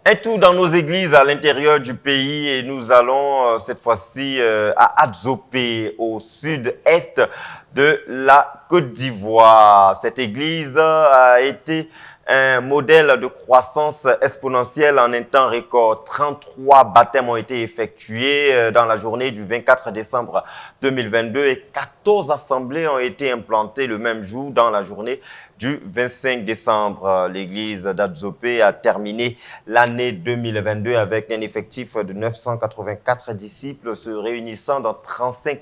Et tout dans nos églises à l'intérieur du pays et nous allons cette fois-ci à Adzopé, au sud-est de la Côte d'Ivoire. Cette église a été un modèle de croissance exponentielle en un temps record. 33 baptêmes ont été effectués dans la journée du 24 décembre 2022 et 14 assemblées ont été implantées le même jour dans la journée du 25 décembre. L'église d'Adzopé a terminé l'année 2022 avec un effectif de 984 disciples se réunissant dans 35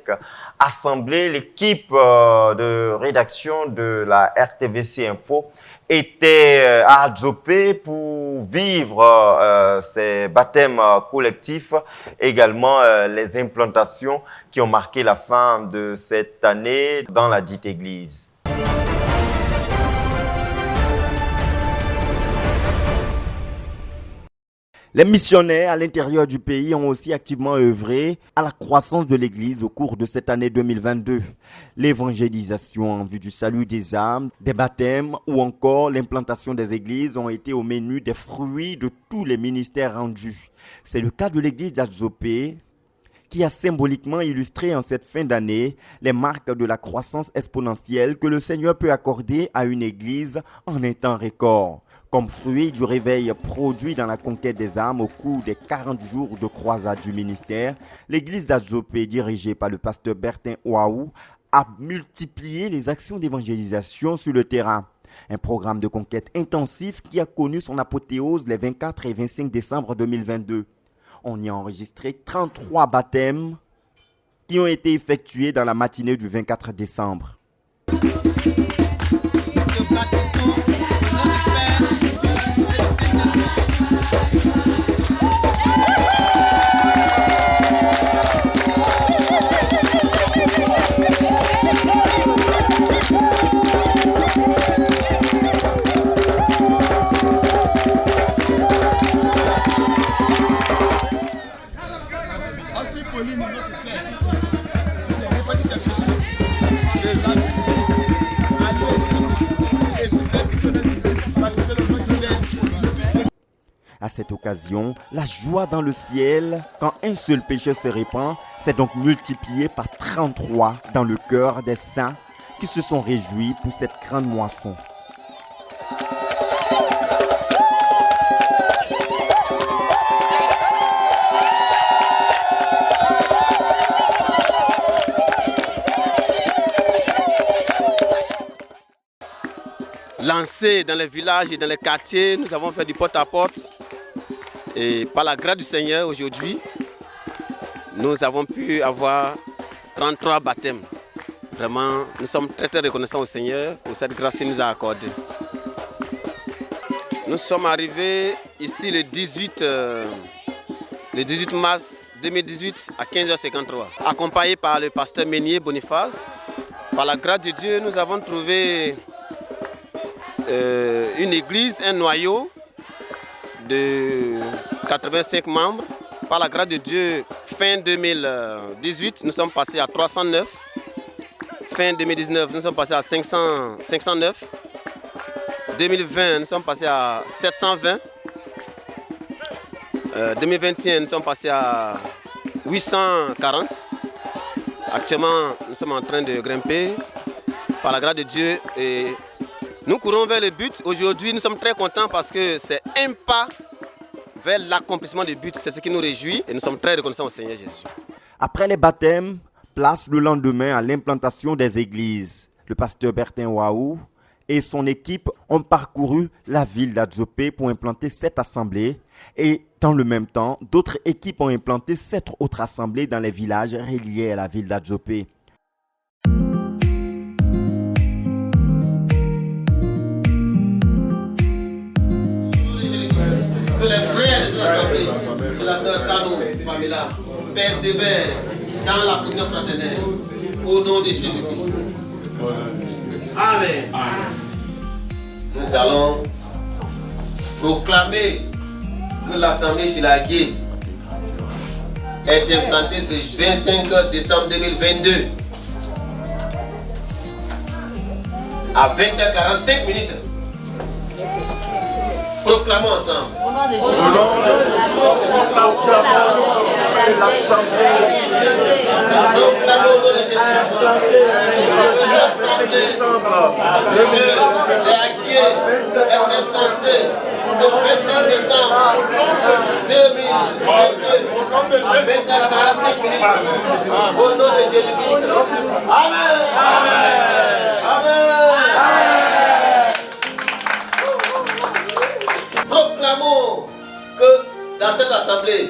assemblées. L'équipe de rédaction de la RTVC Info était à Adzopé pour vivre ces baptêmes collectifs, également les implantations qui ont marqué la fin de cette année dans la dite église. Les missionnaires à l'intérieur du pays ont aussi activement œuvré à la croissance de l'Église au cours de cette année 2022. L'évangélisation en vue du salut des âmes, des baptêmes ou encore l'implantation des églises ont été au menu des fruits de tous les ministères rendus. C'est le cas de l'Église d'Adzopé qui a symboliquement illustré en cette fin d'année les marques de la croissance exponentielle que le Seigneur peut accorder à une Église en un temps record. Comme fruit du réveil produit dans la conquête des âmes au cours des 40 jours de croisade du ministère, l'église d'Adzopé, dirigée par le pasteur Bertin Ouaou, a multiplié les actions d'évangélisation sur le terrain. Un programme de conquête intensif qui a connu son apothéose les 24 et 25 décembre 2022. On y a enregistré 33 baptêmes qui ont été effectués dans la matinée du 24 décembre. À cette occasion, la joie dans le ciel, quand un seul péché se répand, s'est donc multipliée par 33 dans le cœur des saints qui se sont réjouis pour cette grande moisson. Lancés dans les villages et dans les quartiers, nous avons fait du porte-à-porte. Et par la grâce du Seigneur, aujourd'hui, nous avons pu avoir 33 baptêmes. Vraiment, nous sommes très très reconnaissants au Seigneur pour cette grâce qu'il nous a accordée. Nous sommes arrivés ici le 18 mars 2018 à 15h53, accompagnés par le pasteur Ménier Boniface. Par la grâce de Dieu, nous avons trouvé une église, un noyau de 85 membres. Par la grâce de Dieu, fin 2018, nous sommes passés à 309. Fin 2019, nous sommes passés à 509. 2020, nous sommes passés à 720. 2021, nous sommes passés à 840. Actuellement, nous sommes en train de grimper par la grâce de Dieu et nous courons vers le but. Aujourd'hui, nous sommes très contents parce que c'est un pas vers l'accomplissement du but. C'est ce qui nous réjouit et nous sommes très reconnaissants au Seigneur Jésus. Après les baptêmes, place le lendemain à l'implantation des églises. Le pasteur Bertin Ouaou et son équipe ont parcouru la ville d'Adzopé pour implanter 7 assemblées et dans le même temps, d'autres équipes ont implanté 7 autres assemblées dans les villages reliés à la ville d'Adzopé. Que les frères de l'Assemblée, c'est la sœur Tano Pamela, persévèrent dans la communion fraternelle au nom de Jésus-Christ. Amen. Nous allons proclamer que l'Assemblée Chilagé est implantée ce 25 décembre 2022 à 20h45. Proclamons ensemble. Au nom de Jésus. Proclamons Proclamons au nom de Jésus. L'Assemblée de Dieu est acquis, est implantée ce 25 décembre 2022 à 20h45 minutes. Au nom de Jésus-Christ. Amen. Amen. Amen. Proclamons que dans cette assemblée,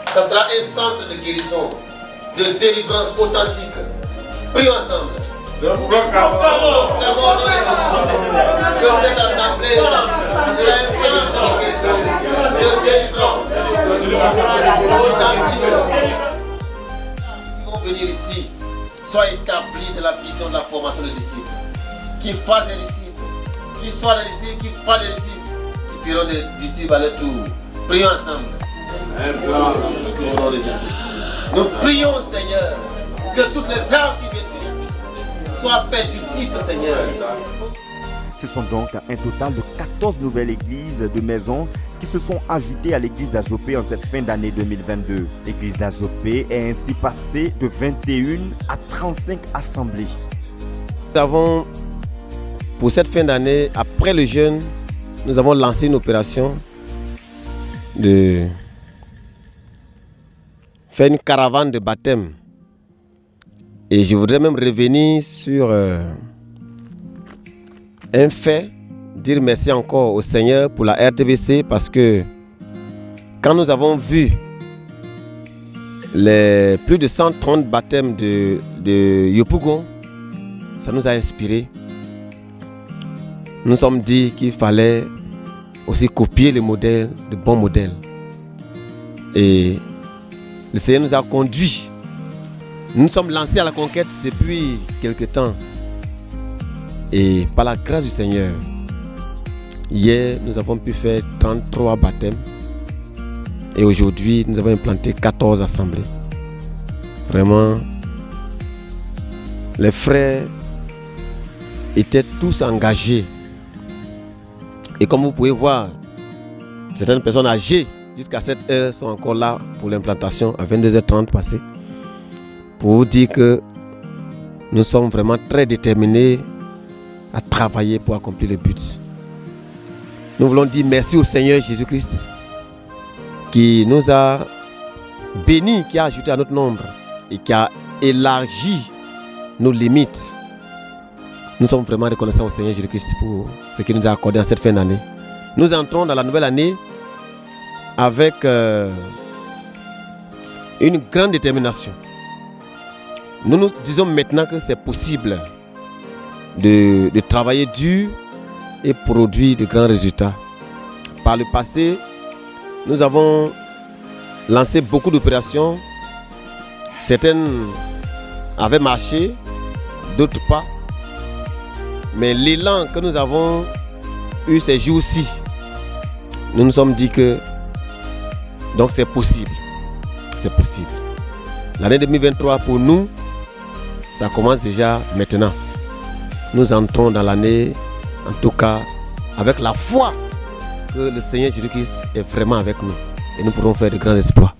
ce sera un centre de guérison, de délivrance authentique. Prions ensemble. Proclamons que cette assemblée sera un centre de guérison, de délivrance authentique. Qui vont venir ici, soient établis de la vision de la formation des disciples. Qui fassent des disciples, qui soient des disciples, qui fassent des disciples. Firons des disciples à leur tour. Prions ensemble. Au nom de Jésus. Nous prions, Seigneur, que toutes les âmes qui viennent ici soient faites disciples, Seigneur. Ce sont donc un total de 14 nouvelles églises de maisons qui se sont ajoutées à l'église d'Azopé en cette fin d'année 2022. L'église d'Azopé est ainsi passée de 21 à 35 assemblées. Nous avons, pour cette fin d'année, après le jeûne, nous avons lancé une opération de faire une caravane de baptême. Et je voudrais même revenir sur un fait, dire merci encore au Seigneur pour la RTVC parce que quand nous avons vu les plus de 130 baptêmes de Yopougon, ça nous a inspiré. Nous nous sommes dit qu'il fallait aussi copier les modèles, de bons modèles. Et le Seigneur nous a conduits. Nous nous sommes lancés à la conquête depuis quelque temps. Et par la grâce du Seigneur, hier, nous avons pu faire 33 baptêmes. Et aujourd'hui, nous avons implanté 14 assemblées. Vraiment, les frères étaient tous engagés. Et comme vous pouvez voir, certaines personnes âgées jusqu'à cette heure sont encore là pour l'implantation à 22h30 passé. Pour vous dire que nous sommes vraiment très déterminés à travailler pour accomplir le but. Nous voulons dire merci au Seigneur Jésus-Christ qui nous a bénis, qui a ajouté à notre nombre et qui a élargi nos limites. Nous sommes vraiment reconnaissants au Seigneur Jésus-Christ pour ce qu'il nous a accordé en cette fin d'année. Nous entrons dans la nouvelle année avec une grande détermination. Nous nous disons maintenant que c'est possible de travailler dur et produire de grands résultats. Par le passé, nous avons lancé beaucoup d'opérations. Certaines avaient marché, d'autres pas. Mais l'élan que nous avons eu ces jours-ci, nous nous sommes dit que donc c'est possible. C'est possible. L'année 2023 pour nous, ça commence déjà maintenant. Nous entrons dans l'année, en tout cas, avec la foi que le Seigneur Jésus-Christ est vraiment avec nous. Et nous pourrons faire de grands exploits.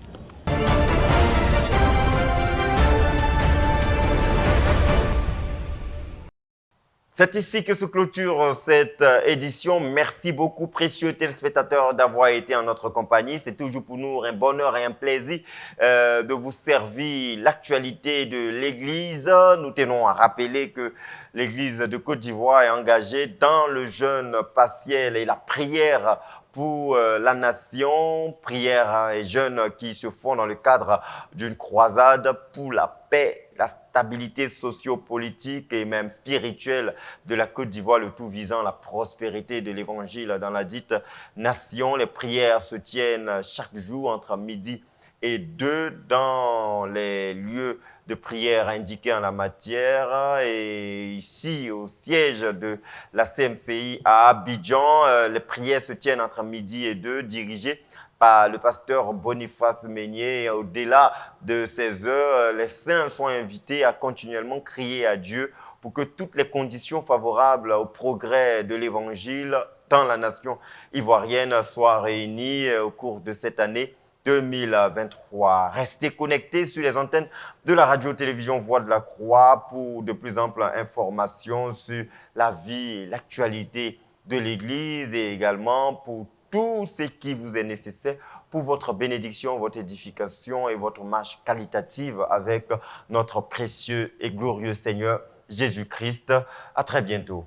C'est ici que se clôture cette édition. Merci beaucoup, précieux téléspectateurs, d'avoir été en notre compagnie. C'est toujours pour nous un bonheur et un plaisir de vous servir l'actualité de l'Église. Nous tenons à rappeler que l'Église de Côte d'Ivoire est engagée dans le jeûne partiel et la prière pour la nation, prière et jeûne qui se font dans le cadre d'une croisade pour la paix, la stabilité socio-politique et même spirituelle de la Côte d'Ivoire, le tout visant la prospérité de l'Évangile dans la dite nation. Les prières se tiennent chaque jour entre midi et 2 dans les lieux de prière indiqués en la matière. Et ici, au siège de la CMCI à Abidjan, les prières se tiennent entre midi et 2, dirigées par le pasteur Boniface Meignier. Au-delà de ces heures, les saints sont invités à continuellement crier à Dieu pour que toutes les conditions favorables au progrès de l'Évangile tant la nation ivoirienne soit réunie au cours de cette année 2023. Restez connectés sur les antennes de la radio-télévision Voix de la Croix pour de plus amples informations sur la vie et l'actualité de l'Église et également pour tout ce qui vous est nécessaire pour votre bénédiction, votre édification et votre marche qualitative avec notre précieux et glorieux Seigneur Jésus-Christ. À très bientôt.